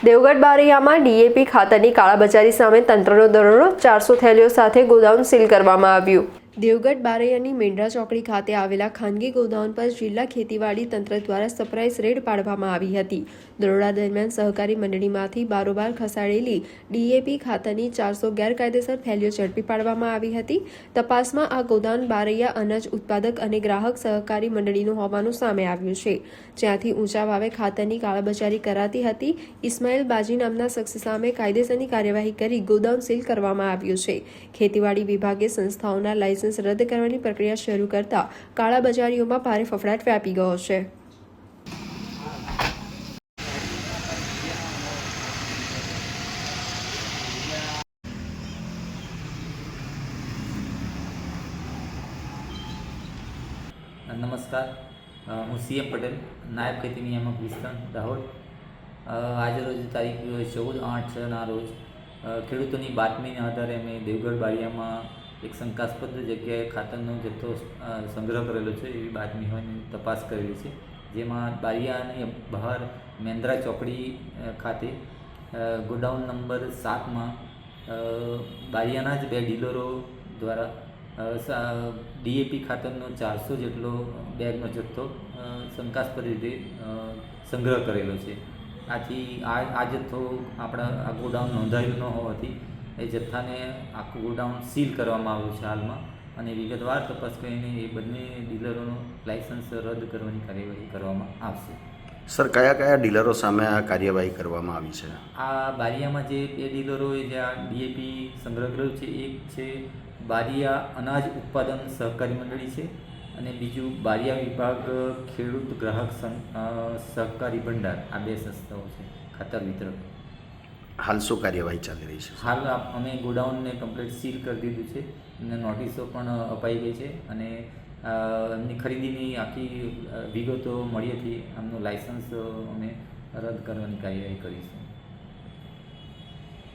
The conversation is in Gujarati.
દેવગઢ બારૈયામાં ડીએપી ખાતરની કાળાબજારી સામે તંત્રનો દરોડો 400 થેલીઓ સાથે ગોદાઉન સીલ કરવામાં આવ્યું। દેવગઢ બારૈયાની મેંઢરા ચોકડી ખાતે આવેલા ખાનગી ગોદાઉન પર જિલ્લા ખેતીવાડી તંત્ર દ્વારા સરપ્રાઇઝ રેડ પાડવામાં આવી હતી। દરોડા દરમિયાન સહકારી મંડળીમાંથી બારોબાર ખસાડેલી ડીએપી ખાતરની 400 ગેરકાયદેસર થેલીઓ ઝડપી પાડવામાં આવી હતી। તપાસમાં આ ગોદાઉન બારૈયા અનાજ ઉત્પાદક અને ગ્રાહક સહકારી મંડળીનું હોવાનું સામે આવ્યું છે, જ્યાંથી ઊંચા ભાવે ખાતરની કાળાબજારી કરાતી હતી। ઇસ્માઇલ બાજી નામના શખ્સ સામે કાયદેસરની કાર્યવાહી કરી ગોદાઉન સીલ કરવામાં આવ્યું છે। ખેતીવાડી વિભાગે સંસ્થાઓના લાયસન્સ રદ કરવાની પ્રક્રિયા શરૂ કરતા કાળાબજારીઓમાં ભારે ફફડાટ વ્યાપી ગયો છે। નમસ્કાર, હું સીએમ પટેલ, નાયબ ખેતી નિયામક વિસ્તાર દાહોદ। આજે રોજ તારીખ 14/8ના રોજ ખેડૂતોની બાતમીના આધારે અમે દેવગઢ બારિયામાં એક શંકાસ્પદ જગ્યાએ ખાતરનો જથ્થો સંગ્રહ કરેલો છે એવી બાતમી હોય તપાસ કરેલી છે, જેમાં બારિયાની બહાર મેંદરા ચોકડી ખાતે ગોડાઉન નંબર 7માં બારિયાના જ 2 ડીલરો દ્વારા ડીએપી ખાતરનો 400 જેટલો બેગનો જથ્થો શંકાસ્પદ રીતે સંગ્રહ કરેલો છે। આથી આ જથ્થો આપણા આ ગોડાઉન નોંધાયેલું ન હોવાથી એ જથ્થાને આખું ગોડાઉન સીલ કરવામાં આવ્યું છે હાલમાં, અને વિગતવાર તપાસ કરીને એ બંને ડીલરોનું લાયસન્સ રદ કરવાની કાર્યવાહી કરવામાં આવશે। સર, કયા કયા ડીલરો સામે આ કાર્યવાહી કરવામાં આવી છે? આ બારિયામાં જે 2 ડીલરોએ જે આ ડીએપી સંગ્રહ કર્યો છે, એક છે બારિયા અનાજ ઉત્પાદન સહકારી મંડળી છે, અને બીજું બારિયા વિભાગ ખેડૂત ગ્રાહક સહકારી ભંડાર। આ 2 સંસ્થાઓ છે ખાતર વિતરક। હાલ શું કાર્યવાહી ચાલી રહી છે? હાલ અમે ગોડાઉનને કમ્પ્લીટ સીલ કરી દીધું છે અને નોટિસો પણ અપાઈ ગઈ છે, અને એમની ખરીદીની આખી વિગતો મળી હતી, એમનું લાયસન્સ અમે રદ કરવાની કાર્યવાહી કરીશું।